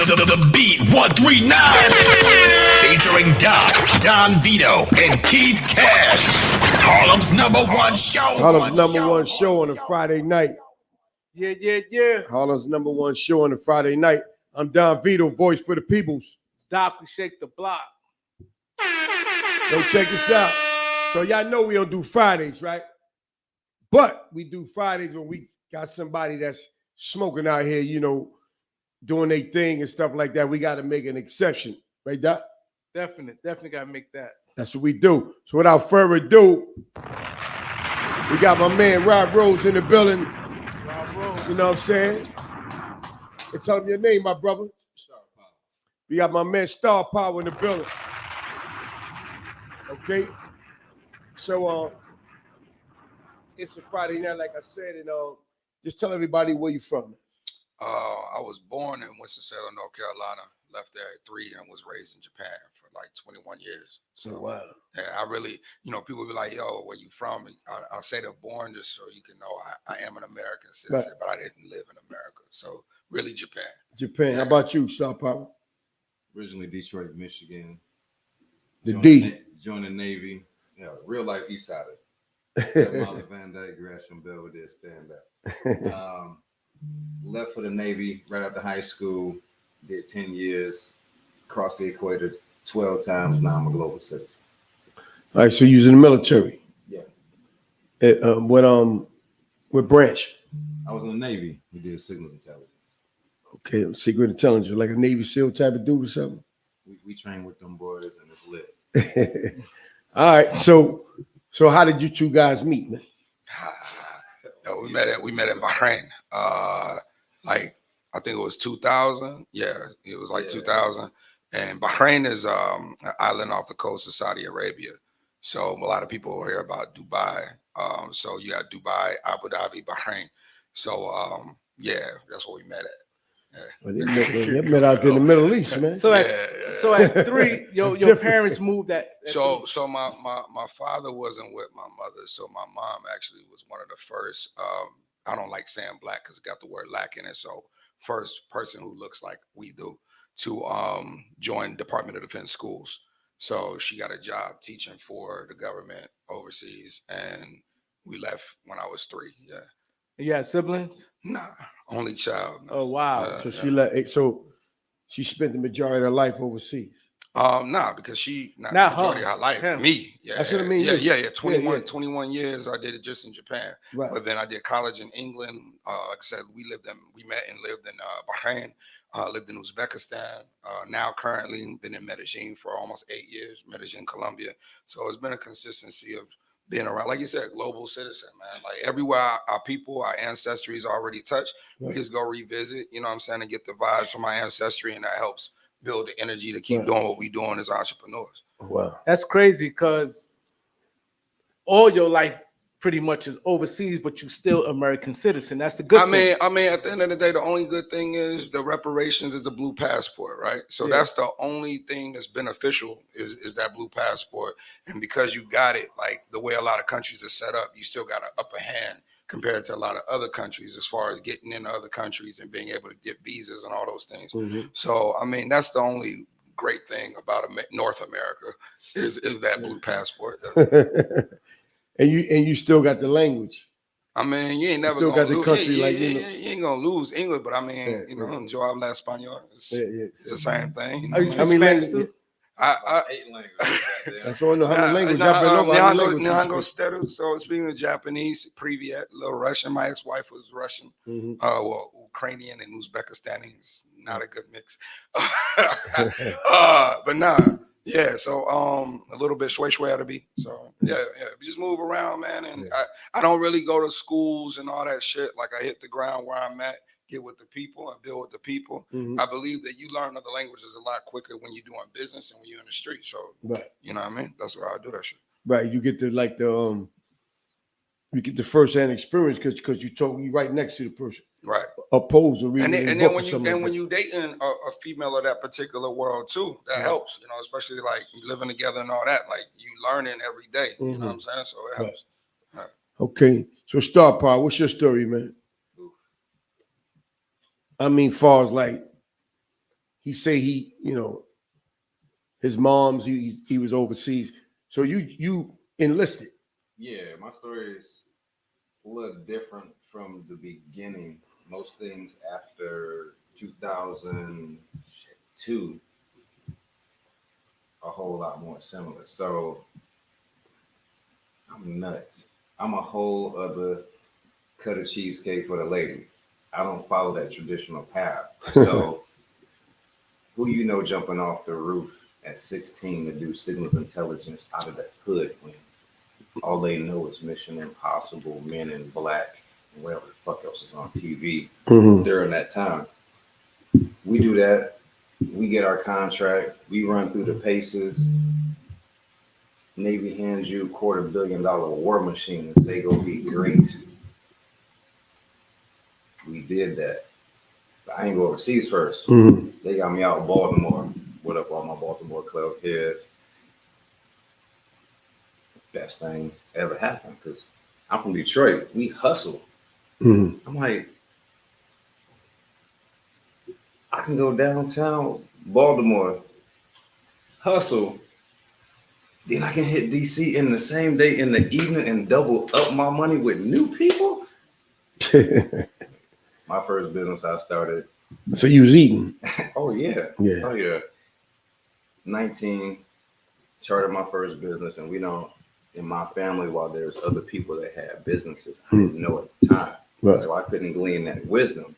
The Beat 139. Featuring Don Vito, and Keith Cash. Harlem's number one show. Harlem's number one show on a Friday night. Yeah. Harlem's number one show on a Friday night. I'm Don Vito, voice for the peoples. Doc, we shake the block. Yo, check this out. So y'all know we don't do Fridays, right? But we do Fridays when we got somebody that's smoking out here, you know, doing their thing and stuff like that. We got to make an exception, right, Doc? Definitely got to make that. That's what we do. So without further ado, we got my man Rob Rose in the building. Rob Rose. You know what I'm saying? And tell him your name, my brother. Starpower. We got my man Starpower in the building. Okay. So it's a Friday night, like I said, and just tell everybody where you from. I was born in Winston-Salem, North Carolina. Left there at 3 and was raised in Japan for like 21 years. So wow. Yeah, I really, people be like, "Yo, where you from?" I'll say they're born just so you can know I am an American citizen, but I didn't live in America. So really, Japan. Japan. Yeah. How about you, Star Power? Originally Detroit, Michigan. Joined the Navy. Real life East Sider. Molly Van Dyke, Gresham, Belvedere, stand up. Left for the Navy right after high school. Did 10 years. Crossed the equator 12 times. Now I'm a global citizen. All right, so you're in the military. Yeah. What branch? I was in the Navy. We did signals intelligence. Okay, secret intelligence, like a Navy SEAL type of dude or something. We train with them boys and it's lit. All right, so how did you two guys meet, man? We met in Bahrain. I think it was 2000. Yeah, it was 2000. And Bahrain is an island off the coast of Saudi Arabia. So a lot of people hear about Dubai. So you got Dubai, Abu Dhabi, Bahrain. So that's where we met at. Yeah. Well, they met out there in the Middle East, man. So at 3, your parents moved at so my father wasn't with my mother, so my mom actually was one of the first. I don't like saying black because it got the word lack in it. So first person who looks like we do to join Department of Defense schools. So she got a job teaching for the government overseas, and we left when I was 3. Yeah. You had siblings? Nah, only child. Oh wow! So she left. So she spent the majority of her life overseas. Nah, because she not the majority of her life. Him. Me, yeah, that's what I mean. Yeah. 21 years I did it just in Japan, right. But then I did college in England. Like I said, we met and lived in Bahrain. Lived in Uzbekistan. Now currently been in Medellin for almost 8 years. Medellin, Colombia. So it's been a consistency of being around, like you said, global citizen, man. Like everywhere our people, our ancestry is already touched. Right. We just go revisit, you know what I'm saying, and get the vibes from our ancestry, and that helps build the energy to keep doing what we're doing as entrepreneurs. Wow. That's crazy because all your life pretty much is overseas, but you still American citizen. That's the good thing. I mean, at the end of the day, the only good thing is the reparations is the blue passport, right? So that's the only thing that's beneficial is that blue passport. And because you got it, like the way a lot of countries are set up, you still got an upper hand compared to a lot of other countries as far as getting into other countries and being able to get visas and all those things. Mm-hmm. So, I mean, that's the only great thing about North America is that blue passport. And you still got the language. I mean, you ain't never gonna lose. You ain't gonna lose English, but I mean, yo habla español. It's the same thing. You know? Are you speaking Spanish too? I 8 languages. That's what I know. How many languages? So speaking of Japanese, Privyet, a little Russian. My ex-wife was Russian. Mm-hmm. Well, Ukrainian and Uzbekistani is not a good mix. But nah. Yeah, so a little bit shway to be. So yeah, we just move around, man. And I don't really go to schools and all that shit. Like I hit the ground where I'm at, get with the people and build with the people. Mm-hmm. I believe that you learn other languages a lot quicker when you're doing business and when you're in the street. So you know what I mean? That's why I do that shit. Right. You get to you get the first-hand experience because you right next to the person. Right. Opposed or reading. And then when you dating a female of that particular world too, that helps, especially like you living together and all that. Like you learning every day. You know what I'm saying? So it helps. Right. Okay. So Star Power, what's your story, man? I mean, far as like he say he, you know, his mom's he was overseas. So you enlisted. Yeah, my story is a little different from the beginning. Most things after 2002 a whole lot more similar. So I'm nuts. I'm a whole other cut of cheesecake for the ladies. I don't follow that traditional path. So who you know jumping off the roof at 16 to do signals intelligence out of the hood when all they know is Mission Impossible, Men in Black, and whatever the fuck else is on TV during that time. We do that. We get our contract. We run through the paces. Navy hands you $250 million war machine and say go be great. We did that. But I ain't go overseas 1st. They got me out in Baltimore. What up, all my Baltimore club kids? Best thing ever happened because I'm from Detroit. We hustle. I'm like, I can go downtown Baltimore, hustle, then I can hit DC in the same day in the evening and double up my money with new people. My first business I started. So you was eating. Oh yeah. Yeah. Oh yeah. 19, chartered my first business, and we don't. In my family, while there's other people that had businesses, I didn't know at the time, Right. so I couldn't glean that wisdom.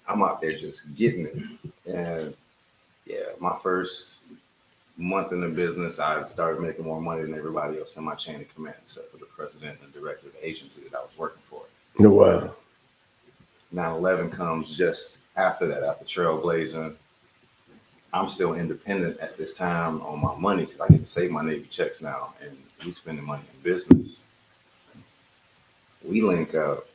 I'm out there just getting it, and yeah, my first month in the business, I started making more money than everybody else in my chain of command, except for the president and director of the agency that I was working for. No, wow. 9/11 comes just after that, after trailblazing. I'm still independent at this time on my money because I get to save my Navy checks now, and we spending money in business. We link up,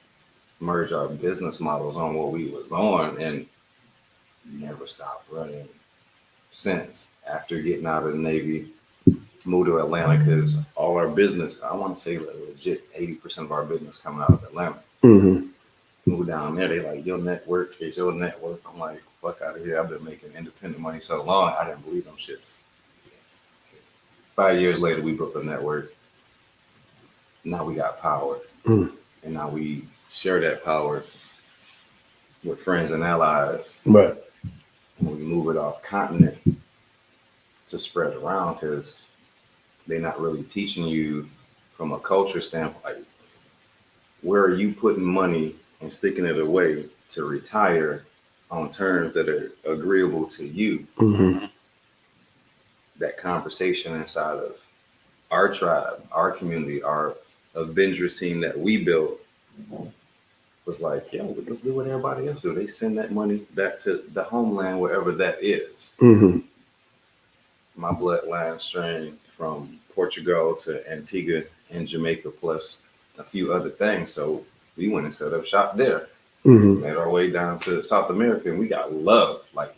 merge our business models on what we was on, and never stopped running since. After getting out of the Navy, moved to Atlanta because all our business, I want to say legit 80% of our business coming out of Atlanta. Moved down there, they like, your network is your network. I'm like, fuck out of here. I've been making independent money so long, I didn't believe them shits. 5 years later, we built a network. Now we got power. And now we share that power with friends and allies. Right. And we move it off continent to spread around because they're not really teaching you from a culture standpoint. Like, where are you putting money and sticking it away to retire on terms that are agreeable to you? That conversation inside of our tribe, our community, our Avengers team that we built was like, yo, let's do what everybody else do. They send that money back to the homeland, wherever that is. My bloodline strain from Portugal to Antigua and Jamaica, plus a few other things. So we went and set up shop there. Made our way down to South America, and we got love. Like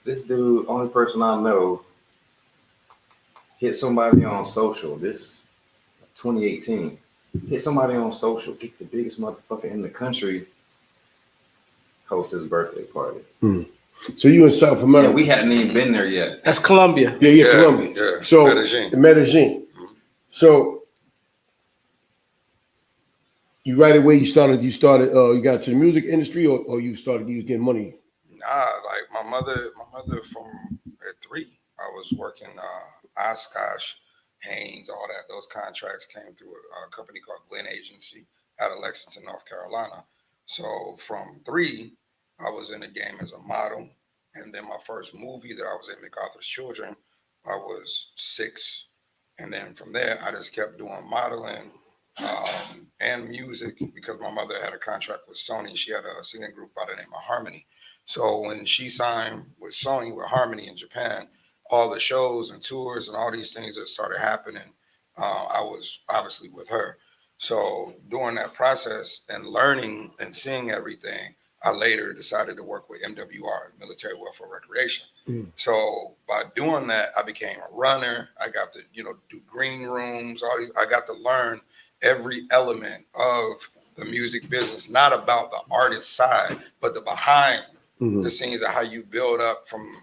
this dude, only person I know, hit somebody on social. This 2018, hit somebody on social, get the biggest motherfucker in the country, host his birthday party. So you in South America? Yeah, we hadn't even been there yet. That's Colombia. Yeah, Colombia. Yeah. So Medellin. Medellin. So you right away you got to the music industry, or you was getting money? Nah, like my mother from at 3, I was working Oshkosh, Haynes, all that. Those contracts came through a company called Glenn Agency out of Lexington, North Carolina. So from 3, I was in the game as a model. And then my first movie that I was in, MacArthur's Children, I was 6. And then from there, I just kept doing modeling and music because my mother had a contract with Sony. She had a singing group by the name of Harmony. So when she signed with Sony, with Harmony in Japan, all the shows and tours and all these things that started happening, I was obviously with her. So during that process and learning and seeing everything, I later decided to work with MWR, Military Welfare Recreation. So by doing that, I became a runner. I got to, do green rooms, all these. I got to learn every element of the music business, not about the artist side, but the behind the scenes of how you build up from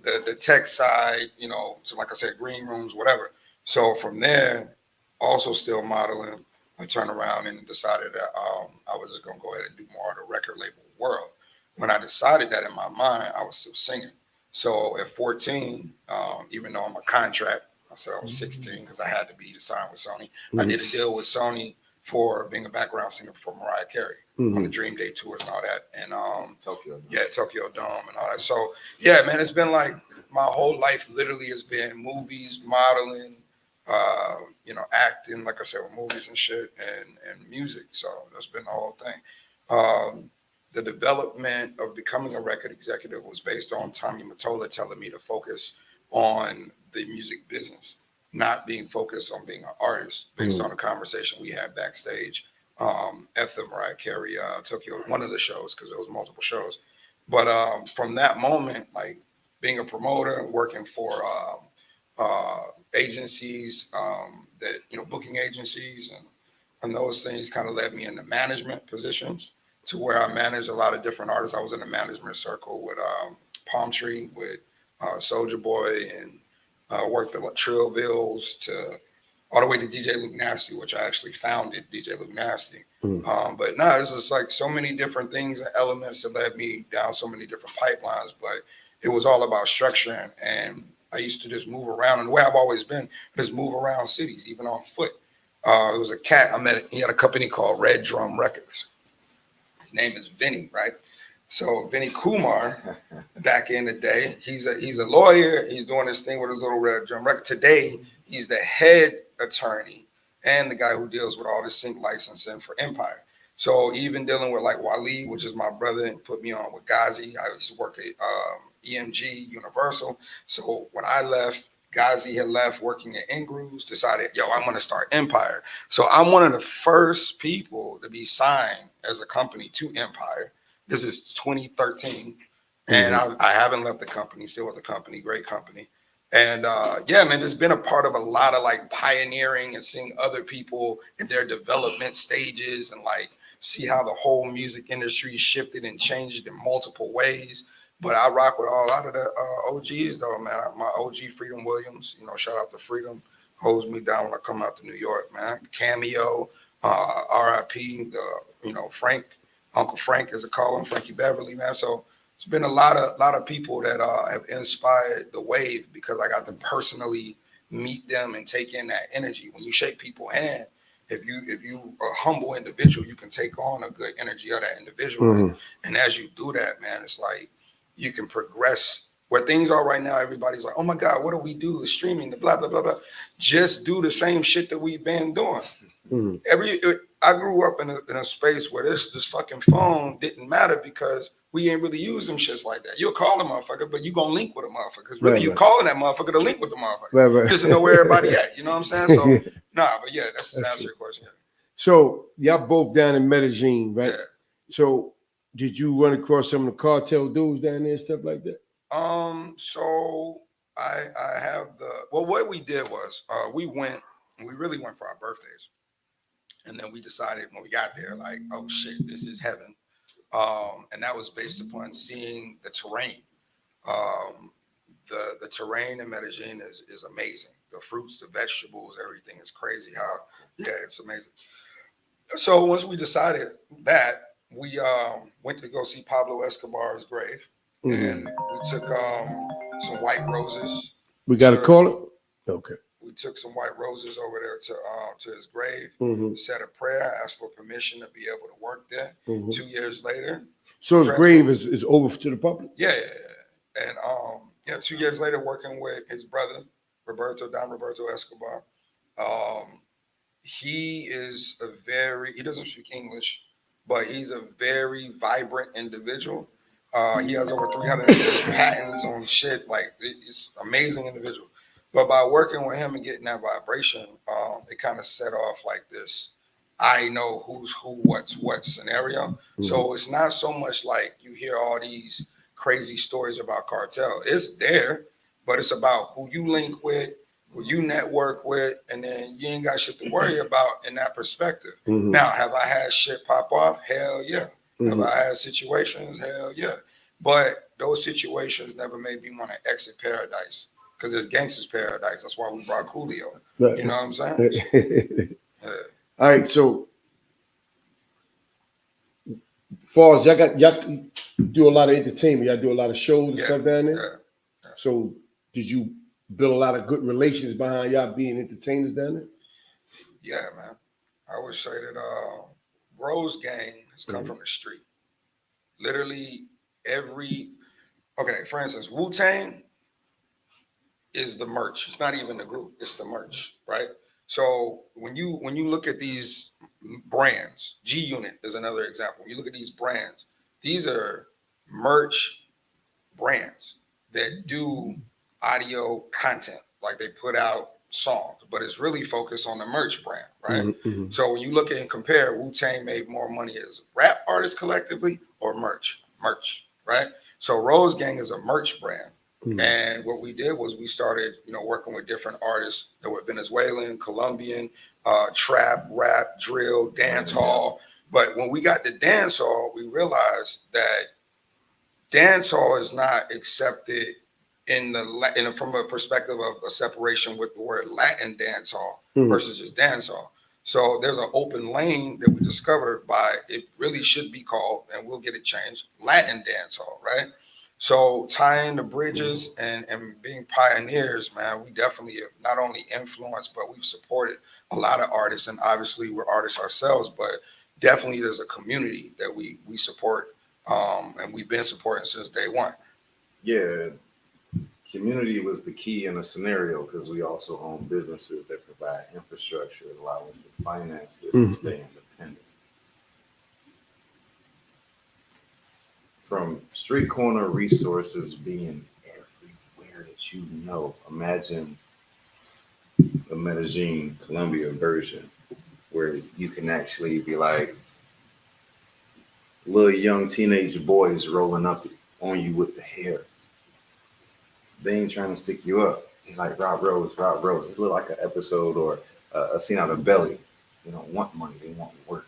the tech side, you know, to like I said, green rooms, whatever. So from there, also still modeling, I turned around and decided that I was just gonna go ahead and do more of the record label world. When I decided that in my mind, I was still singing. So at 14, even though I'm a contract, I said I was 16 because I had to be to sign with Sony. I did a deal with Sony for being a background singer for Mariah Carey on the Dream Day tours and all that, and Tokyo. yeah, Tokyo Dome and all that. So yeah, man, it's been like my whole life literally has been movies, modeling, you know, acting, like I said, with movies and shit, and music. So that's been the whole thing. The development of becoming a record executive was based on Tommy Mottola telling me to focus on the music business, not being focused on being an artist, based on a conversation we had backstage at the Mariah Carey Tokyo, one of the shows, because there was multiple shows. But from that moment, like being a promoter, working for agencies, that, you know, booking agencies, and those things kind of led me into management positions to where I managed a lot of different artists. I was in the management circle with Palm Tree, with Soulja Boy, and worked at Trillvilles to all the way to DJ Luke Nasty, which I actually founded DJ Luke Nasty. But no, it's just like so many different things and elements that led me down so many different pipelines. But it was all about structuring, and I used to just move around. And the way I've always been, just move around cities, even on foot. There was a cat I met. He had a company called Red Drum Records. His name is Vinny, right? So Vinny Kumar, back in the day, he's a lawyer. He's doing this thing with his little Red Drum Record. Today, he's the head attorney and the guy who deals with all the sync licensing for Empire. So even dealing with like Wally, which is my brother, and put me on with Ghazi. I used to work at EMG Universal. So when I left, Ghazi had left working at Ingrooves, decided, yo, I'm going to start Empire. So I'm one of the first people to be signed as a company to Empire. This is 2013. And I haven't left the company, still with the company, great company. And yeah, man, there's been a part of a lot of like pioneering and seeing other people in their development stages and like see how the whole music industry shifted and changed in multiple ways. But I rock with a lot of the OGs though, man. My OG Freedom Williams, you know, shout out to Freedom, holds me down when I come out to New York, man. Cameo, RIP, you know, Frank, Uncle Frank, as I call him, Frankie Beverly, man. So it's been a lot of people that have inspired the wave because I got to personally meet them and take in that energy. When you shake people's hand, if you a humble individual, you can take on a good energy of that individual. And as you do that, man, it's like you can progress. Where things are right now, everybody's like, oh my God, what do we do? The streaming, the blah, blah, blah, blah. Just do the same shit that we've been doing. I grew up in a space where this fucking phone didn't matter because we ain't really use them shits like that. You'll call a motherfucker, but you gonna link with a motherfucker. Because really you calling that motherfucker to link with the motherfucker. Just to know where everybody at. You know what I'm saying? So but yeah, that's to answer your question. Yeah. So y'all both down in Medellin, right? Yeah. So did you run across some of the cartel dudes down there and stuff like that? So I have what we did was we really went for our birthdays. And then we decided when we got there, like, oh shit, this is heaven. And that was based upon seeing the terrain. The terrain in Medellin is amazing. The fruits, the vegetables, everything is crazy. It's amazing. So once we decided that, we went to go see Pablo Escobar's grave. And we took some white roses. We got to call it? Okay. We took some white roses over there to his grave, said a prayer, asked for permission to be able to work there. 2 years later. So his grave is over to the public? Yeah. And 2 years later, working with his brother, Don Roberto Escobar. He doesn't speak English, but he's a very vibrant individual. He has over 300 patents on shit. Like, it's amazing individual. But by working with him and getting that vibration, it kind of set off like this, I know who's who, what's what scenario. So it's not so much like you hear all these crazy stories about cartel. It's there, but it's about who you link with, who you network with, and then you ain't got shit to worry about in that perspective. Mhm. Now, have I had shit pop off? Hell yeah. Have I had situations? Hell yeah. But those situations never made me want to exit paradise because it's gangsters paradise. That's why we brought Coolio. Right. You know what I'm saying? Yeah. All right, so Falls, y'all do a lot of entertainment. Y'all do a lot of shows and stuff down there. Yeah. So did you build a lot of good relations behind y'all being entertainers down there? Yeah, man. I would say that Rose Gang has come from the street. Literally okay, for instance, Wu-Tang is the merch. It's not even the group, it's the merch, right? So when you look at these brands, G Unit is another example. When you look at these brands, these are merch brands that do audio content, like they put out songs, but it's really focused on the merch brand, right? Mm-hmm. So when you look at and compare, Wu-Tang made more money as rap artists collectively or merch, right? So Rose Gang is a merch brand. Mm-hmm. And what we did was we started, working with different artists that were Venezuelan, Colombian, trap, rap, drill, dance hall. But when we got to dance hall, we realized that dance hall is not accepted from a perspective of a separation with the word Latin dance hall versus just dance hall. So there's an open lane that we discovered by it really should be called, and we'll get it changed, Latin dance hall, right? So tying the bridges and being pioneers, man, we definitely have not only influenced, but we've supported a lot of artists, and obviously we're artists ourselves, but definitely there's a community that we support, and we've been supporting since day one. Yeah, community was the key in a scenario because we also own businesses that provide infrastructure that allow us to finance this and stay independent. From street corner resources being everywhere that imagine the Medellin, Colombia version where you can actually be like little young teenage boys rolling up on you with the hair. They ain't trying to stick you up. They like Rob Rose. It's a little like an episode or a scene out of Belly. They don't want money. They want work.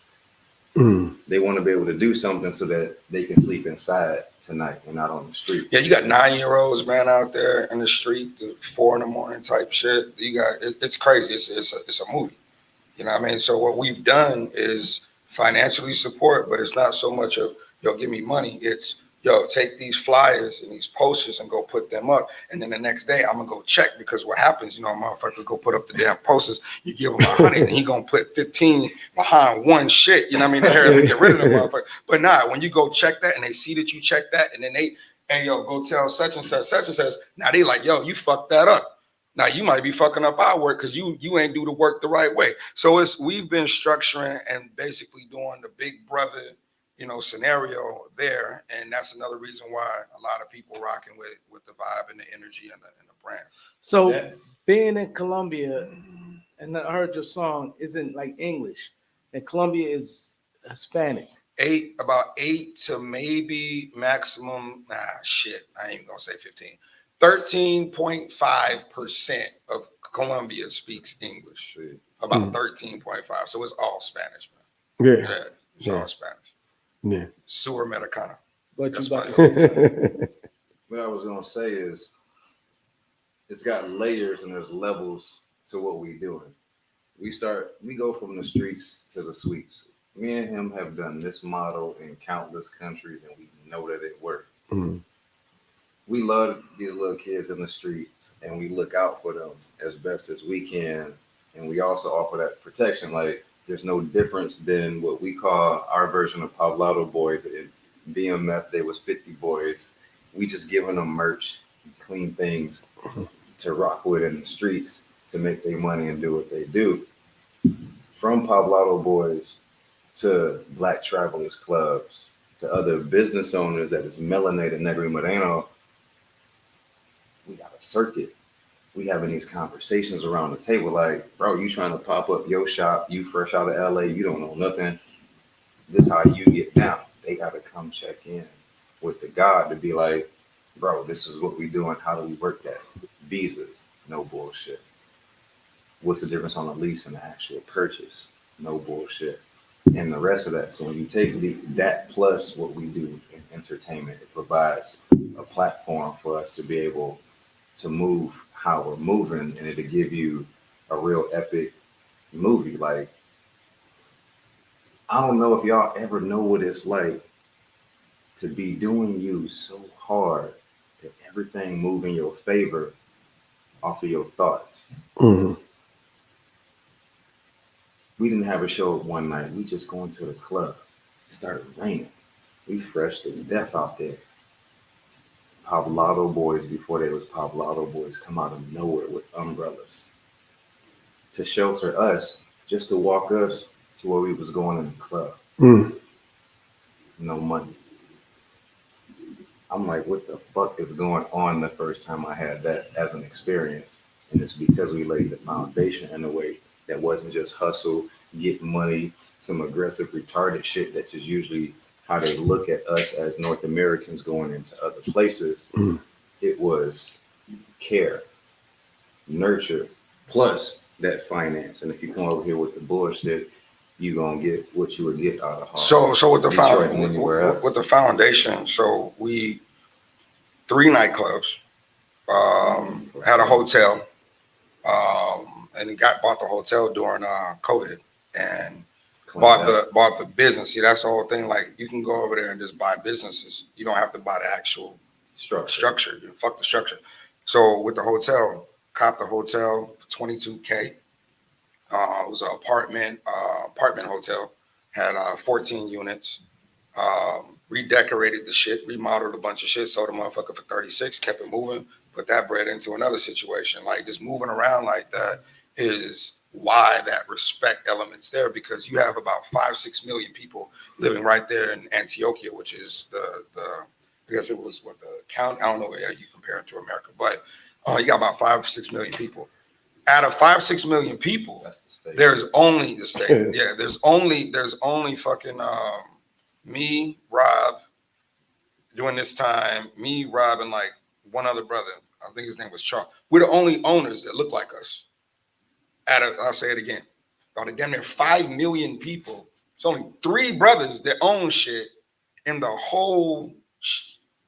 They want to be able to do something so that they can sleep inside tonight and not on the street. Yeah, you got 9-year-olds, man, out there in the street, 4 a.m. type shit. You got it's crazy. It's a movie. You know what I mean? So what we've done is financially support, but it's not so much of give me money. It's take these flyers and these posters and go put them up. And then the next day I'm gonna go check because what happens, a motherfucker go put up the damn posters, you give him 100 and he gonna put 15 behind one shit. You know what I mean? To get rid of the motherfucker. But when you go check that and they see that you check that and then they, hey, go tell such and such, now they like, you fucked that up. Now you might be fucking up our work because you ain't do the work the right way. So we've been structuring and basically doing the big brother, scenario there, and that's another reason why a lot of people rocking with the vibe and the energy and the brand. So being in Colombia, and I heard your song isn't like English, and Colombia is Hispanic. About 8 to maybe maximum. I ain't even gonna say 15. 13.5% of Colombia speaks English. About 13.5. So it's all Spanish, man. Yeah, it's all Spanish. Yeah. Suramericana. What you about to say something? What I was gonna say is it's got layers and there's levels to what we're doing. We go from the streets to the suites. Me and him have done this model in countless countries and we know that it works. We love these little kids in the streets and we look out for them as best as we can. And we also offer that protection. Like there's no difference than what we call our version of Poblado boys. In BMF, they was 50 boys. We just giving them merch, clean things to rock with in the streets to make their money and do what they do. From Poblado boys to Black Travelers Clubs to other business owners that is melanated Negro Moreno, we got a circuit. We having these conversations around the table like, bro, you trying to pop up your shop, you fresh out of LA, you don't know nothing. This is how you get down. They got to come check in with the God to be like, bro, this is what we doing. How do we work that? Visas, no bullshit. What's the difference on a lease and the actual purchase? No bullshit. And the rest of that. So when you take that plus what we do in entertainment, it provides a platform for us to be able to move how we're moving, and it'll give you a real epic movie. Like, I don't know if y'all ever know what it's like to be doing you so hard that everything move in your favor off of your thoughts. Mm-hmm. We didn't have a show one night. We just going to the club. It started raining. We fresh to death out there. Poblado boys, before they was Poblado boys, come out of nowhere with umbrellas to shelter us, just to walk us to where we was going in the club. No money. I'm like, what the fuck is going on the first time I had that as an experience? And it's because we laid the foundation in a way that wasn't just hustle, get money, some aggressive, retarded shit that is usually how they look at us as North Americans going into other places. It was care, nurture, plus that finance. And if you come over here with the bullshit, you're gonna get what you would get out of Harlem. So with the with the foundation, so we 3 nightclubs, had a hotel, and bought the hotel during COVID, and bought the business. See, that's the whole thing. Like, you can go over there and just buy businesses. You don't have to buy the actual structure. You fuck the structure. So with the hotel, copped the hotel for $22K. It was an apartment hotel, had 14 units, redecorated the shit, remodeled a bunch of shit, sold the motherfucker for 36, kept it moving, put that bread into another situation. Like, just moving around like that is why that respect element's there, because you have about 5-6 million people living right there in Antioquia, which is the I guess it was what the count, I don't know where you compare it to America, but you got about 5-6 million people. Out of 5-6 million people, there's only the state. Yeah, there's only fucking me, Rob, during this time, me, Rob, and like one other brother. I think his name was Charles. We're the only owners that look like us. I'll say it again. Out of damn near 5 million people, it's only 3 brothers that own shit in the whole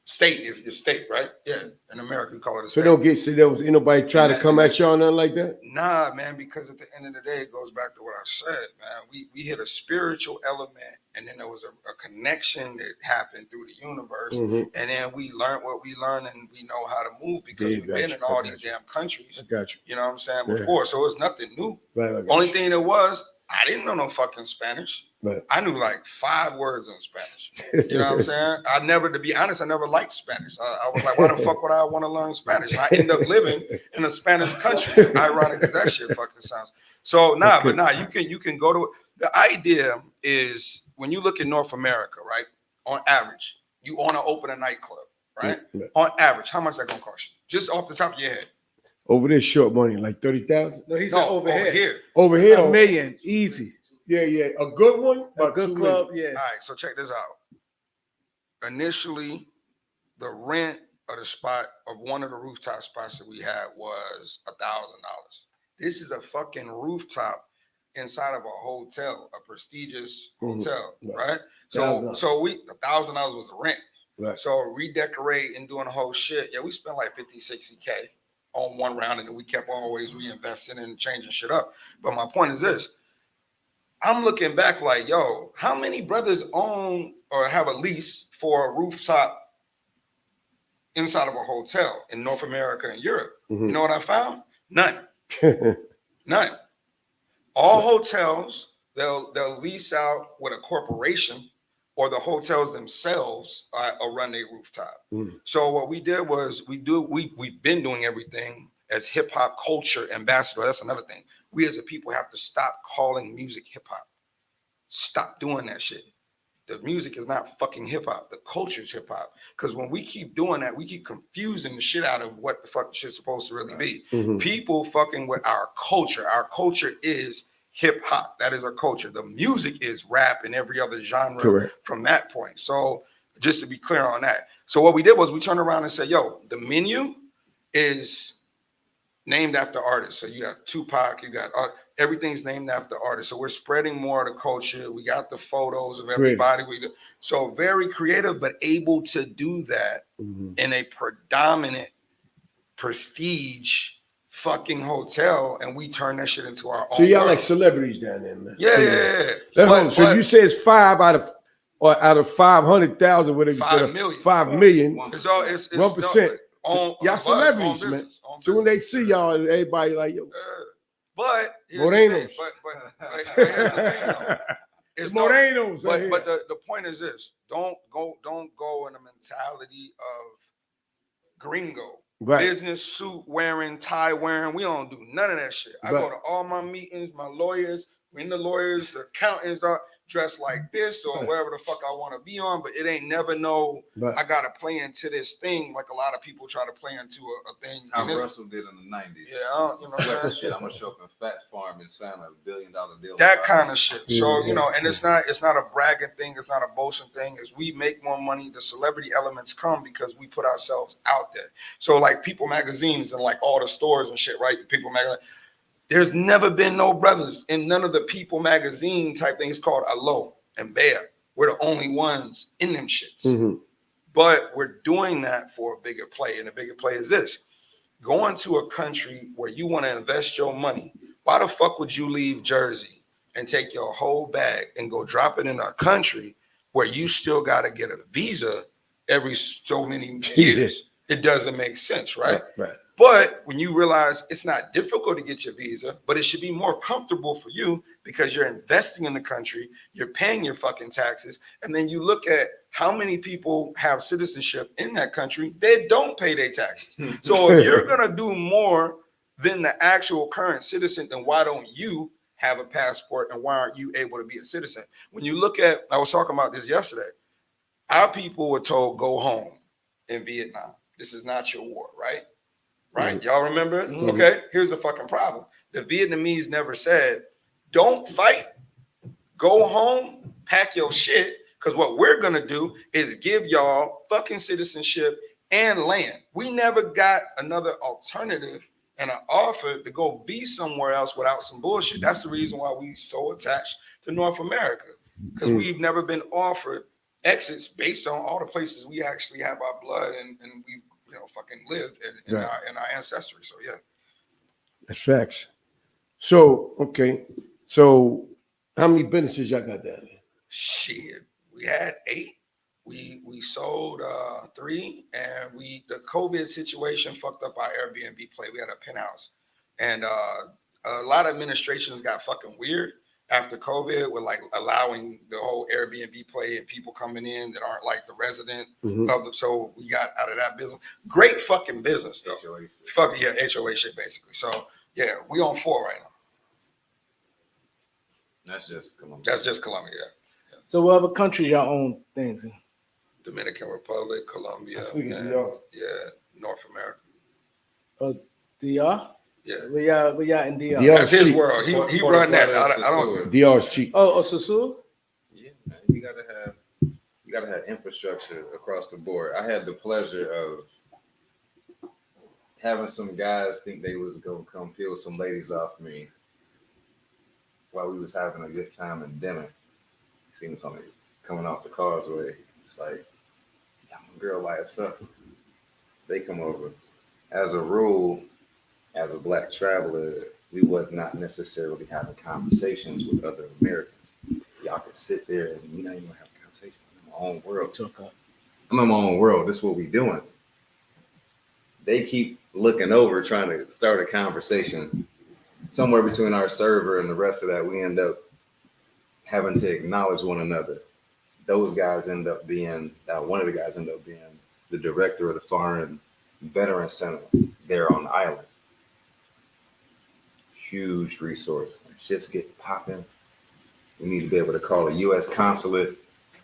state, if the state, right? Yeah, in America, we call it a state. So don't get, see, there was ain't nobody try to come at y'all, nothing like that? Nah, man, because at the end of the day, it goes back to what I said, man. We hit a spiritual element, and then there was a connection that happened through the universe, and then we learned what we learned, and we know how to move because we've been in all these damn countries. I got you. You know what I'm saying? Before, so it's nothing new. Right, Only thing that was, I didn't know no fucking Spanish. Right. I knew like 5 words in Spanish. You know what I'm saying? To be honest, I never liked Spanish. I was like, why the fuck would I want to learn Spanish? And I end up living in a Spanish country. Ironic as that shit fucking sounds. So you can go to, the idea is when you look at North America, right? On average, you want to open a nightclub, right? On average, how much is that gonna cost you? Just off the top of your head. Over there, short money, like 30,000. No, he said over here. Over here, $1 million, easy. Yeah, a good one, a good club. Yeah. All right, so check this out. Initially, the rent of the spot of one of the rooftop spots that we had was $1,000. This is a fucking rooftop inside of a hotel, a prestigious hotel, right? So we $1,000 was the rent. Right. So redecorate and doing the whole shit. Yeah, we spent like 50-60K on one round, and then we kept always reinvesting and changing shit up. But my point is this. I'm looking back like, yo, how many brothers own or have a lease for a rooftop inside of a hotel in North America and Europe? You know what I found? None. None. All hotels, they'll lease out with a corporation, or the hotels themselves will run their rooftop. So what we did was we've been doing everything as hip hop culture ambassador. That's another thing. We as a people have to stop calling music hip hop. Stop doing that shit. The music is not fucking hip hop. The culture is hip hop. Because when we keep doing that, we keep confusing the shit out of what the fuck shit's supposed to really be. People fucking with our culture. Our culture is hip hop. That is our culture. The music is rap and every other genre from that point. So just to be clear on that. So what we did was we turned around and said, yo, the menu is named after artists. So you got Tupac, you got everything's named after artists. So we're spreading more of the culture. We got the photos of everybody. So very creative, but able to do that in a predominant prestige fucking hotel, and we turn that shit into our own. So y'all world. like celebrities down there, man. Yeah. So you say it's 5 out of 500,000, whatever. 5 million. 5 million. It's all it's 1%. On y'all celebrities, man. So when they see y'all, everybody like, yo. But Morenos. But here's the thing, though. It's Morenos. But the point is this: don't go in the mentality of gringo. Right. Business suit wearing, tie wearing. We don't do none of that shit. I go to all my meetings, my lawyers, when the lawyers, the accountants are dressed like this or wherever the fuck I want to be on, but it ain't never I gotta play into this thing like a lot of people try to play into a thing. How Russell did in the 90s. Yeah, you know what I'm saying? Shit, I'm gonna show up in Fat Farm and sign a $1 billion deal. That kind of shit. So, you know, and it's not a bragging thing, it's not a boasting thing. As we make more money, the celebrity elements come because we put ourselves out there. So like People magazines and like all the stores and shit, right? People magazine. There's never been no brothers in none of the People magazine type things called Alo and Bear. We're the only ones in them shits. But we're doing that for a bigger play. And the bigger play is this. Going to a country where you want to invest your money. Why the fuck would you leave Jersey and take your whole bag and go drop it in a country where you still got to get a visa every so many years? It doesn't make sense, right? Right. But when you realize it's not difficult to get your visa, but it should be more comfortable for you because you're investing in the country, you're paying your fucking taxes, and then you look at how many people have citizenship in that country, they don't pay their taxes. So if you're gonna do more than the actual current citizen, then why don't you have a passport and why aren't you able to be a citizen? When you look at, I was talking about this yesterday, our people were told go home in Vietnam. This is not your war, right? Right? Y'all remember it? Okay, here's the fucking problem. The Vietnamese never said, don't fight, go home, pack your shit, because what we're going to do is give y'all fucking citizenship and land. We never got another alternative and an offer to go be somewhere else without some bullshit. That's the reason why we so attached to North America, because we've never been offered exits based on all the places we actually have our blood and we fucking lived in our ancestry. So yeah, that's facts. So okay, so how many businesses y'all got down there? Shit, we had 8. We sold 3, and the COVID situation fucked up our Airbnb play. We had a penthouse, and a lot of administrations got fucking weird after COVID with like allowing the whole Airbnb play and people coming in that aren't like the resident of the. So we got out of that business. Great fucking business though. Fuck yeah, HOA shit basically. So yeah, we on 4 right now. That's just Colombia. That's just Colombia. Yeah. So what other countries y'all own things in? Dominican Republic, Colombia, and, North America. DR? Yeah. We y'all in DR. DR That's his cheap. world. He run that. I don't. DR's cheap. Oh, Susul? Yeah, man. You gotta have infrastructure across the board. I had the pleasure of having some guys think they was gonna come peel some ladies off me while we was having a good time in dinner. Seen something coming off the causeway. It's like, yeah, my girl lights up. They come over. As a rule, as a black traveler, we was not necessarily having conversations with other Americans. Y'all could sit there and you not even have a conversation. I'm in my own world. I'm in my own world. This is what we doing. They keep looking over, trying to start a conversation. Somewhere between our server and the rest of that, we end up having to acknowledge one another. Those guys end up being, one of the guys ended up being the director of the Foreign Veteran Center there on the island. Huge resource. When shit's get popping, we need to be able to call a U.S. consulate.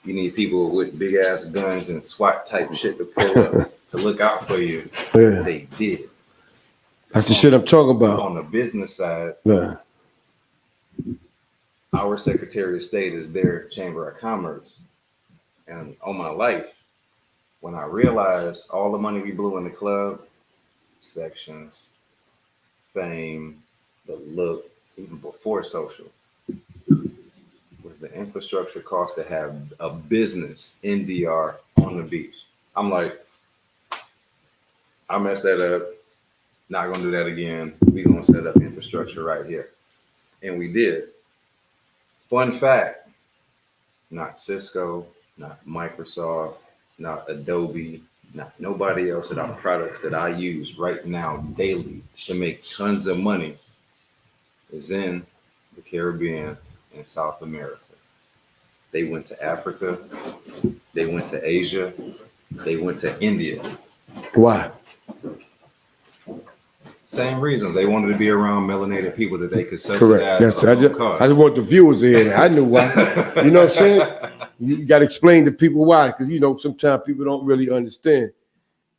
You need people with big ass guns and SWAT type shit to pull up to look out for you. Yeah. They did. That's the shit I'm talking about. On the business side, yeah. Our Secretary of State is their Chamber of Commerce. And on my life, when I realized all the money we blew in the club, sections, fame, the look, even before social, was the infrastructure cost to have a business in DR on the beach. I'm like, I messed that up. Not gonna do that again. We gonna set up infrastructure right here, and we did. Fun fact: not Cisco, not Microsoft, not Adobe, not nobody else that our products that I use right now daily to make tons of money is in the Caribbean and South America. They went to Africa, they went to Asia, they went to India. Why? Same reasons. They wanted to be around melanated people that they could Correct. subsidize. I just want the viewers to hear that. I knew why. You know what I'm saying? You got to explain to people why, because sometimes people don't really understand.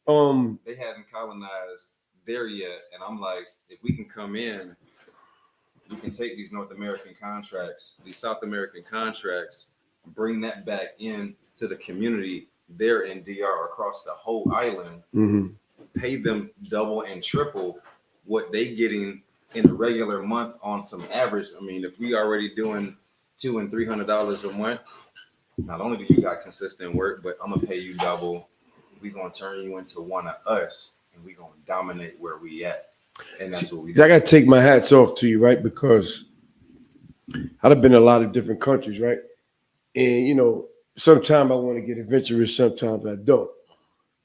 They hadn't colonized there yet, and I'm like, if we can come in, we can take these North American contracts, these South American contracts, bring that back in to the community there in DR across the whole island, pay them double and triple what they getting in a regular month on some average. I mean, if we already doing $200 and $300 a month, not only do you got consistent work, but I'm gonna pay you double. We gonna turn you into one of us, and we gonna dominate where we at. And that's what we do. I gotta take my hats off to you, right? Because I've been in a lot of different countries, right? And sometimes I want to get adventurous, sometimes I don't.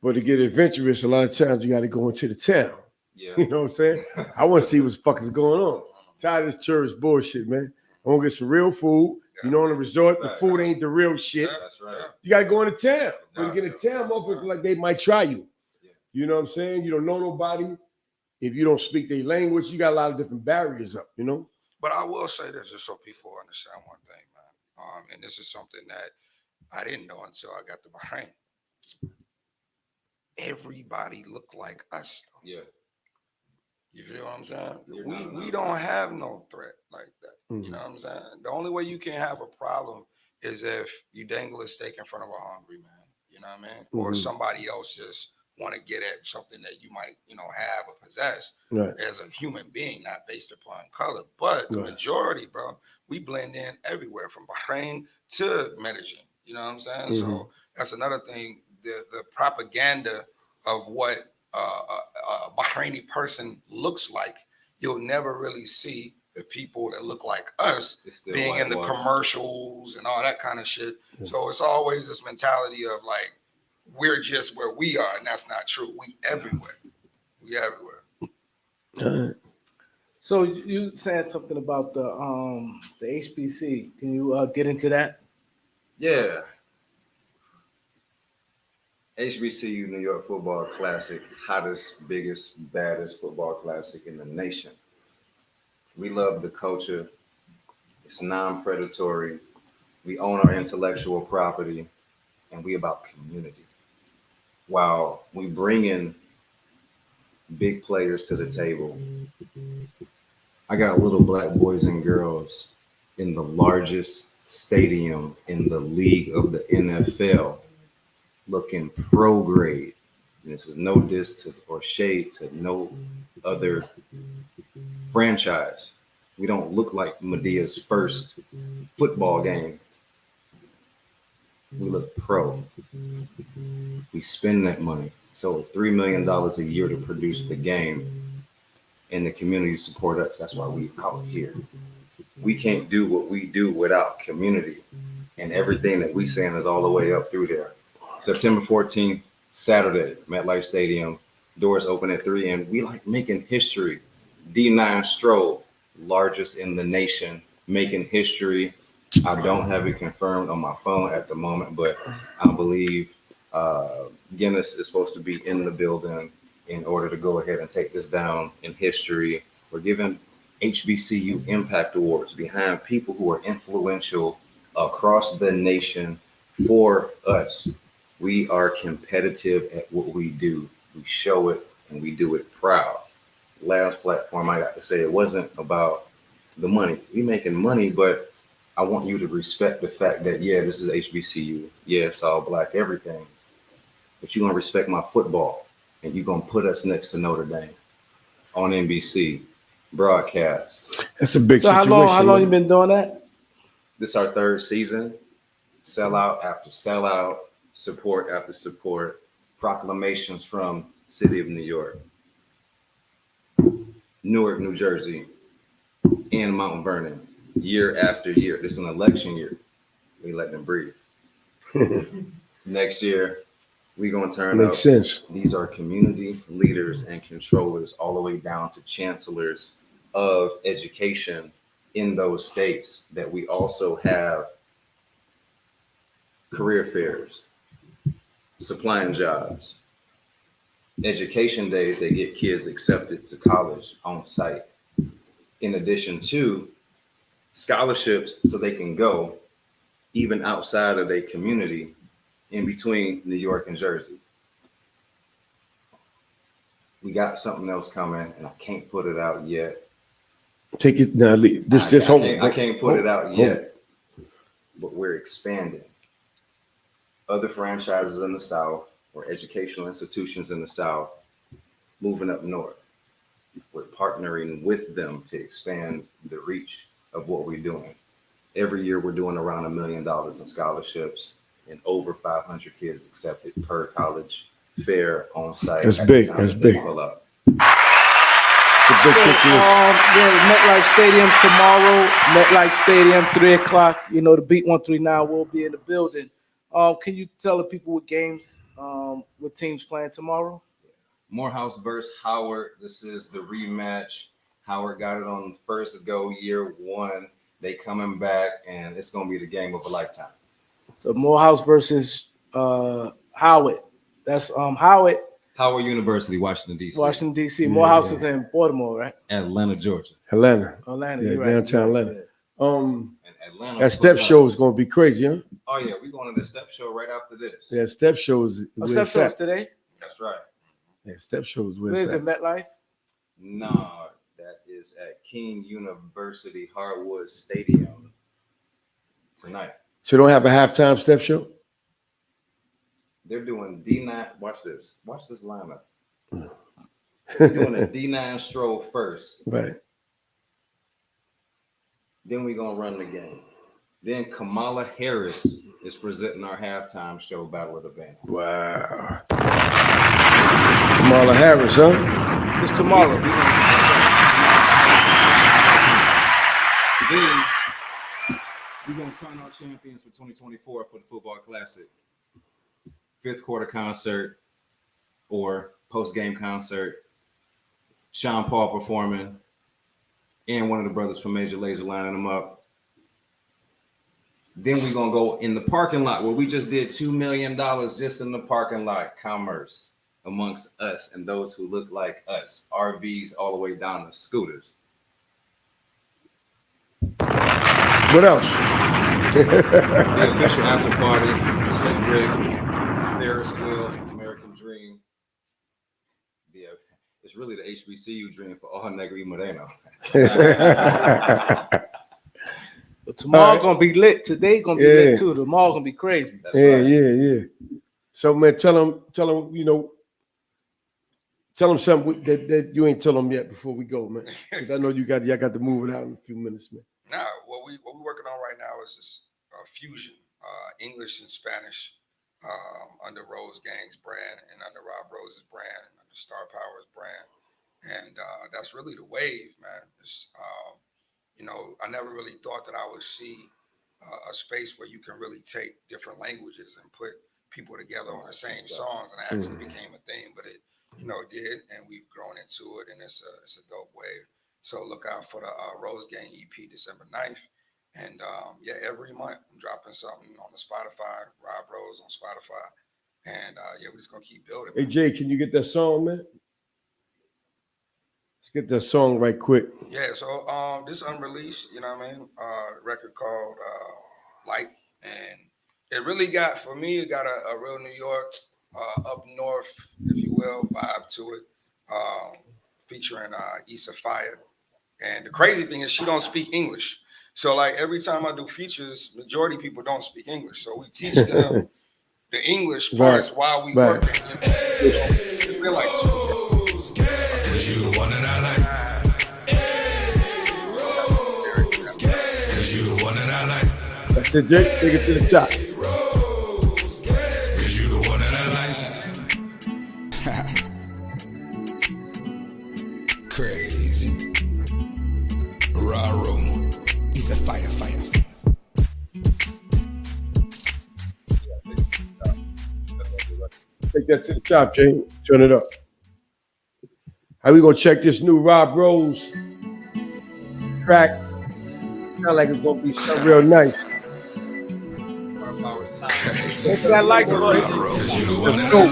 But to get adventurous, a lot of times you got to go into the town. Yeah. You know what I'm saying? I want to see what the fuck is going on. Tired of this tourist bullshit, man. I want to get some real food. On the resort, the food ain't the real shit. That's right. You got to go into town. When you get in town, motherfuckers like they might try you. You know what I'm saying? You don't know nobody. If you don't speak their language, you got a lot of different barriers up, But I will say this just so people understand one thing, man. And this is something that I didn't know until I got to Bahrain. Everybody looked like us. Though. Yeah. You feel what I'm saying? We don't have no threat like that. You know what I'm saying? The only way you can have a problem is if you dangle a steak in front of a hungry man. You know what I mean? Or somebody else just want to get at something that you might, have or possess as a human being, not based upon color. But the majority, bro, we blend in everywhere from Bahrain to Medellin. You know what I'm saying? So that's another thing. The propaganda of what a Bahraini person looks like, you'll never really see the people that look like us being in the commercials and all that kind of shit. So it's always this mentality of like, we're just where we are, and that's not true. We everywhere. We everywhere. So you said something about the HBC. Can you get into that? Yeah. HBCU New York Football Classic, hottest, biggest, baddest football classic in the nation. We love the culture. It's non-predatory. We own our intellectual property, and we about community. While we bring in big players to the table, I got little black boys and girls in the largest stadium in the league of the NFL looking pro grade. And this is no diss to or shade to no other franchise. We don't look like Medea's first football game. We look pro. We spend that money. So $3 million a year to produce the game, and the community support us. That's why we out here. We can't do what we do without community, and everything that we saying is all the way up through there. September 14th, Saturday, MetLife Stadium. Doors open at 3, and we like making history. D9 Stroll, largest in the nation, making history. I don't have it confirmed on my phone at the moment, but I believe Guinness is supposed to be in the building in order to go ahead and take this down in history. We're giving HBCU Impact Awards behind people who are influential across the nation for us. We are competitive at what we do. We show it and we do it proud. Last platform I got to say, it wasn't about the money. We making money, but I want you to respect the fact that, yeah, this is HBCU. Yeah, it's all black, everything. But you're going to respect my football, and you're going to put us next to Notre Dame on NBC broadcast. That's a big So situation. how long you man. been doing that? This is our third season. Sellout after sellout, support after support, proclamations from City of New York, Newark, New Jersey, and Mount Vernon, year after year. This is an election year. We let them breathe. Next year, we're going to turn Makes up. sense. These are community leaders and controllers all the way down to chancellors of education in those states that we also have career fairs, supplying jobs, education days that get kids accepted to college on site, in addition to scholarships so they can go even outside of their community in between New York and Jersey. We got something else coming, and I can't put it out yet. Take it now. I can't put it out yet, but we're expanding. Other franchises in the South or educational institutions in the South moving up north. We're partnering with them to expand the reach of what we're doing. Every year we're doing around $1 million in scholarships and over 500 kids accepted per college fair on site. That's big. That's big. Pull up. It's a big situation. MetLife Stadium tomorrow. MetLife Stadium, 3:00. You know, the Beat 139 will be in the building. Can you tell the people what games, what teams playing tomorrow? Morehouse versus Howard. This is the rematch. Howard got it on first go, year one. They coming back, and it's going to be the game of a lifetime. So Morehouse versus Howard. That's Howard. Howard University, Washington, D.C. Washington, D.C. Morehouse is in Baltimore, right? Atlanta, Georgia. Atlanta. Atlanta, Yeah, you're right. downtown Atlanta. And Atlanta. That step show is gonna be crazy, huh? Oh, yeah, we're going to the step show right after this. Yeah, step shows. Step shows today? That's right. Yeah, step shows. Where is it, MetLife? No, that is at King University Hardwood Stadium tonight. So you don't have a halftime step show? They're doing D9. Watch this. Watch this lineup. They're doing a D9 stroll first. Right. Then we're going to run the game. Then Kamala Harris is presenting our halftime show, Battle of the Bands. Wow. Kamala Harris, huh? It's tomorrow. Then we're going to crown our champions for 2024 for the Football Classic. Fifth quarter concert or post-game concert. Sean Paul performing and one of the brothers from Major Lazer lining them up. Then we're going to go in the parking lot where we just did $2 million just in the parking lot. Commerce amongst us and those who look like us. RVs all the way down to scooters. What else? The official after party, Slick Rick, Ferris wheel, American Dream. Yeah, it's really the HBCU dream for all Negri Moreno. But tomorrow gonna be lit. Today gonna be lit too. Tomorrow gonna be crazy. That's right. Yeah. So man, tell them, tell them something that you ain't tell them yet before we go, man. 'Cause I know y'all got to move it out in a few minutes, man. Now, what we're working on right now is this fusion, English and Spanish, under Rose Gang's brand and under Rob Rose's brand and under Starpower's brand, and that's really the wave, man. It's, I never really thought that I would see a space where you can really take different languages and put people together on the same songs, and it actually became a thing. But it did, and we've grown into it, and it's a dope wave. So look out for the Rose Gang EP December 9th. And every month I'm dropping something on the Spotify, Rob Rose on Spotify. And we're just gonna keep building. Hey Jay, can you get that song, man? Let's get that song right quick. Yeah, so this unreleased, record called Light. And it really got, for me, it got a real New York, up north, if you will, vibe to it. Featuring Issa Fire. And the crazy thing is she don't speak English. So like every time I do features, majority of people don't speak English. So we teach them the English parts while we work. Feel like That's it, Jake. Take it to the top. Cause you the one that I like. Crazy. Raro. He's a fire. Take that to the top, Jay. Turn it up. How we gonna check this new Rob Rose track? Sound like it's gonna be something real nice. What's that like, boy? Let's go.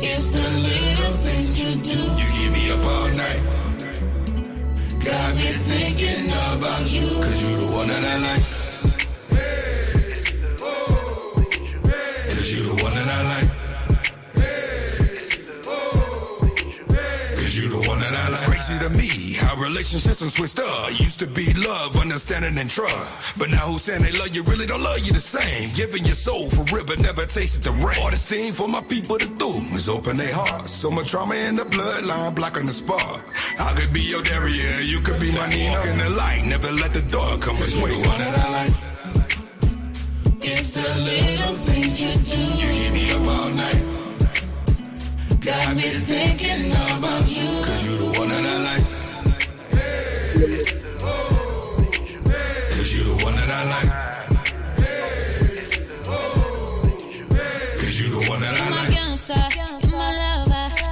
It's the little things you do. You keep me up all night. Got me thinking about you. Cause you the one that I like. Cause you the one that I like. Cause you the one that I like. Crazy to me, how relationships are switched up. Used to be love, understanding and trust. But now who's saying they love you really don't love you the same. Giving your soul for real but never tasted the rain. All this thing for my people to do is open their hearts. So much trauma in the bloodline, blocking the spark. I could be your Daria, you could be my Nina. In the light, never let the door come between. The one that I like. It's the little things you do. You keep me up all night. Got me thinking about you. Cause you the one that I like. Cause you the one that I like. Cause you the one that I like.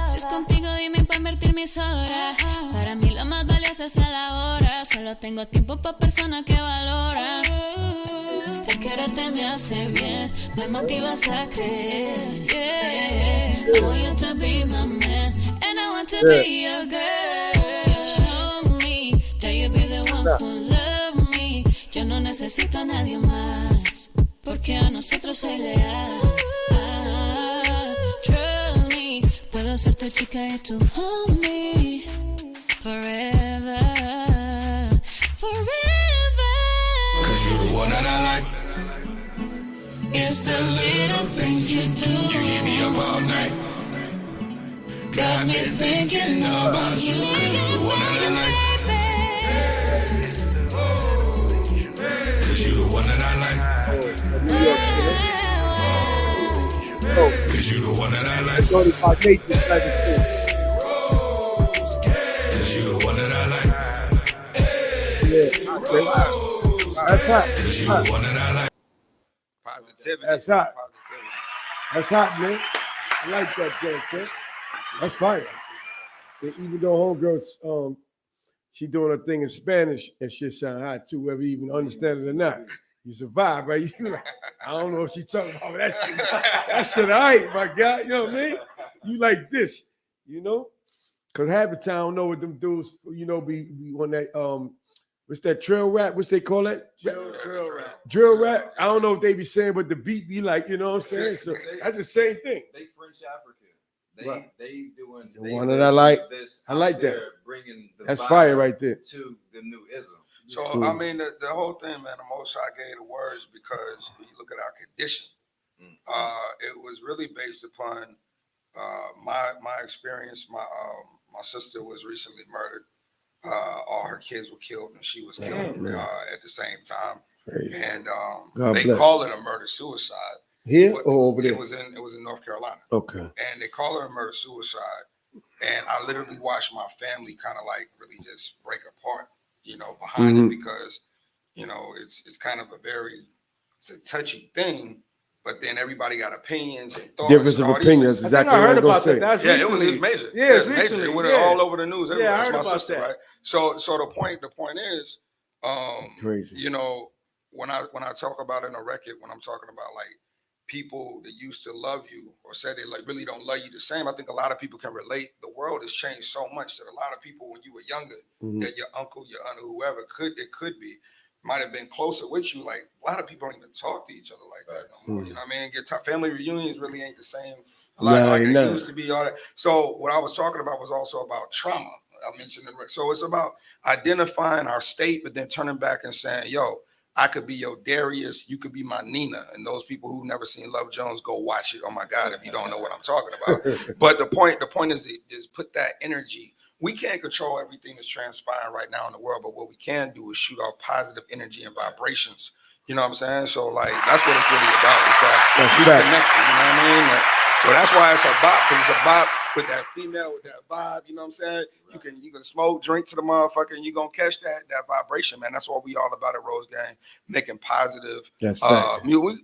Si es contigo dime pa' invertir mis horas. Para mí lo más valioso es la hora. Solo tengo tiempo pa' personas que valoran. El quererte me hace bien, me motivas a creer. Yeah. I want you to be my man, and I want to be your girl. Show me that you be the one who love me. Yo no necesito a nadie más, porque a nosotros soy leal. Trust me, puedo ser tu chica y tu homie. Forever, forever. Cause you the one that I like. It's the little things you do. You keep me up all night. Got me thinking about you. Cause you the one that I like. Cause you the one that I like. Cause you the one that I like. Go to my nature, like it's Cause you the one that I like. Yeah, okay. That's hot. Cause you the one that I like. Positivity. That's hot. Positivity. That's hot, man. I like that, Jay. That's fire. And even though homegirl's she doing her thing in Spanish, and shit sound hot too, whether you even understand it or not. You survive, right? You like, I don't know if she talking about that shit. That shit all right, my guy. You know what I mean? You like this, you know? Cause half the time I don't know what them dudes, you know, be on that what's that trail rap? What's they call that? Drill rap. Drill rap. I don't know if they be saying, but the beat be like, you know what I'm saying? So that's the same thing. They French African. Right. They doing The one that I like. this I like out that. there, bringing the That's vibe fire right there. to the new ism. So Cool. I mean, the whole thing, man. The Most High gave the words because when you look at our condition, it was really based upon my experience. My sister was recently murdered. All her kids were killed, and she was killed at the same time. Crazy. And God they bless call it a murder suicide. Here But or over there? It was in North Carolina. Okay. And they call it a murder suicide. And I literally watched my family kind of like really just break apart, you know, behind it because, you know, it's kind of it's a touchy thing, but then everybody got opinions and thoughts. Difference of and all these opinions. things. Exactly I what heard I'm gonna about say. that. That's Yeah, it recently. was major. Yeah, it's major. recently. It went Yeah. all over the news. Yeah, I Everywhere. heard It's my about sister, that. right? So the point is, Crazy. you know, when I talk about in a record, when I'm talking about like people that used to love you or said they like really don't love you the same, I think a lot of people can relate. The world has changed so much that a lot of people when you were younger, that your uncle, your aunt, or whoever could be might have been closer with you. Like a lot of people don't even talk to each other like that no more. You know what I mean? Family reunions really ain't the same. A lot like it used to be. All that. So what I was talking about was also about trauma. I mentioned it. So it's about identifying our state, but then turning back and saying, "Yo, I could be your Darius, you could be my Nina." And those people who've never seen Love Jones, go watch it. Oh my God, if you don't know what I'm talking about. But the point is put that energy we can't control everything that's transpiring right now in the world, but what we can do is shoot out positive energy and vibrations. You know what I'm saying? So like that's what it's really about. It's like keep connected. You know what I mean? Like, so that's why it's a bop, because it's a bop with that female, with that vibe. You know what I'm saying? You can smoke, drink to the motherfucker, and you're gonna catch that vibration, man. That's what we all about at Rose Gang, making positive. That's we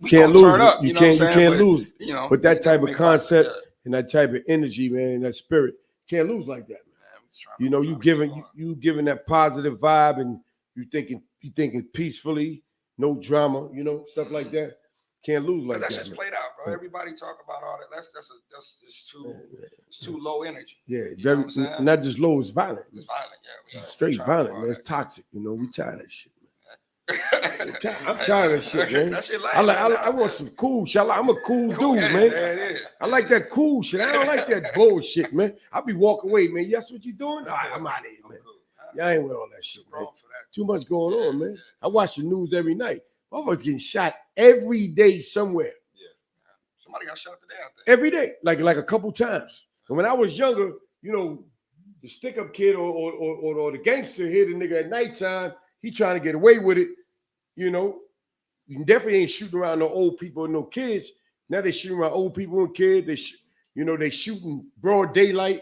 can't lose turn up. You know what I'm saying? You can't lose. You know, with that type of concept and that type of energy, man, and that spirit, can't lose like that. You know, you giving that positive vibe, and you thinking peacefully, no drama, you know, stuff like that. Can't lose like that. That's just played out, bro. Everybody talk about all that. It's too low energy. Yeah, very, not just low, it's violent. It's violent, yeah. It's straight violent, man. It's toxic. You know, we tired of that shit, man. I'm tired of that shit, man. That shit I want some cool shit. I'm a cool dude, man. I like that cool shit. I don't like that bullshit, man. I'll be walking away, man. That's what you doing? All right, I'm out of here, man. Yeah, I ain't with all that shit, man. Too much going on, man. I watch the news every night. Motherfuckers getting shot every day somewhere. Yeah. Somebody got shot today out there. Every day, like a couple times. And when I was younger, you know, the stick-up kid or the gangster hit a nigga at nighttime, he trying to get away with it, you know. You definitely ain't shooting around no old people and no kids. Now they shooting around old people and kids. They shooting broad daylight.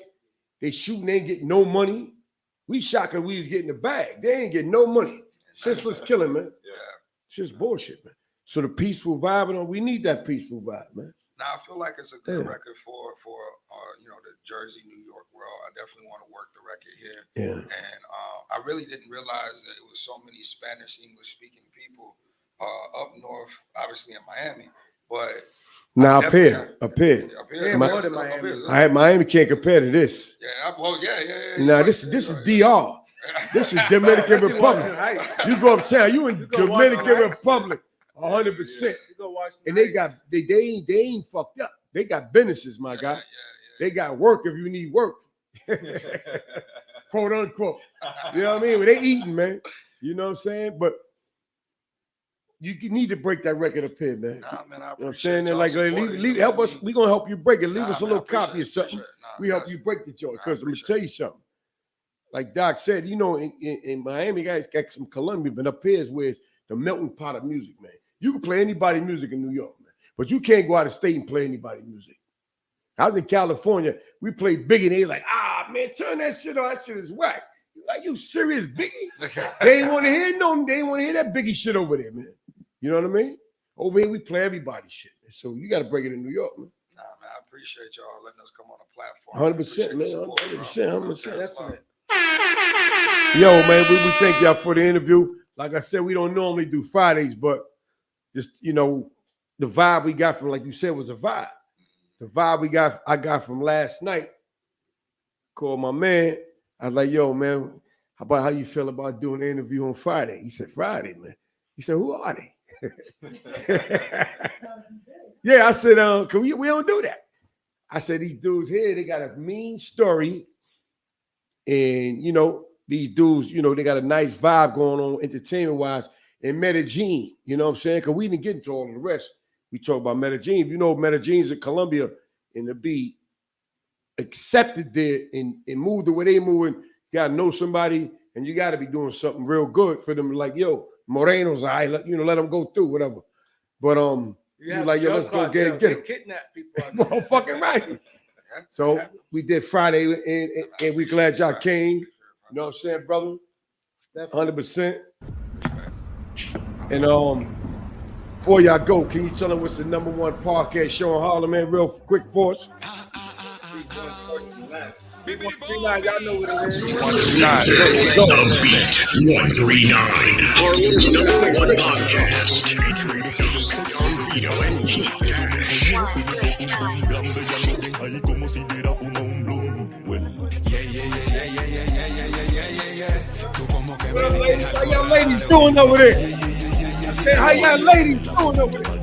They shooting, ain't getting no money. We shot because we was getting the bag. They ain't getting no money. Senseless killing, man. Yeah. It's just bullshit, man. So the peaceful vibe, we need that peaceful vibe, man. Now I feel like it's a good record for the Jersey, New York world. I definitely want to work the record here. Yeah. And I really didn't realize that it was so many Spanish, English speaking people up north, obviously in Miami, but now up here. More than Miami. Miami can't compare to this. Yeah. Now this is DR. This is Dominican Republic. You go uptown, you in Dominican Republic, 100%. And they ain't fucked up. They got businesses, my guy. They got work if you need work, quote unquote. You know what I mean? But they eating, man. You know what I'm saying? But you need to break that record up here, man. Nah, man, I you know what I'm appreciate saying? Like, help us. We're gonna help you break it. Leave us a little copy or something. We help you break the joint. Because I'm gonna tell you something. Like Doc said, you know, in Miami, guys got some Colombia, but up here is where it's the melting pot of music, man. You can play anybody's music in New York, man, but you can't go out of state and play anybody's music. I was in California, we played Biggie, and they like, man, turn that shit on. That shit is whack. Like, you serious, Biggie? They ain't want to hear that Biggie shit over there, man. You know what I mean? Over here, we play everybody's shit. So you got to break it in New York, man. Nah, man, I appreciate y'all letting us come on the platform. 100%, man. 100%. Yo, man, we thank y'all for the interview. Like I said, we don't normally do Fridays, but just, you know, the vibe we got from, like you said, was a vibe. The vibe I got from last night. Called my man. I was like, yo, man, how you feel about doing an interview on Friday? He said, Friday, man. He said, who are they? Yeah, I said, cause we don't do that. I said, these dudes here, they got a mean story. And, you know, these dudes, you know, they got a nice vibe going on entertainment-wise in Medellin. You know what I'm saying? Because we didn't get into all of the rest. We talk about Medellin. If you know, Medellin's in Colombia, and to be accepted there and move the way they moving, you got to know somebody, and you got to be doing something real good for them. Like, yo, Moreno's, let them go through, whatever. But he was like, yo, let's go get them. Kidnap people. Well, fucking right. So we did Friday, and we glad y'all came. You know what I'm saying, brother? 100%. And before y'all go, can you tell them what's the #1 podcast show in Harlem, man? Real quick for us. Y'all know what it is. The Beat 139. Harlem's #1 podcast. How y'all ladies doing over there? I said, how y'all ladies doing over there?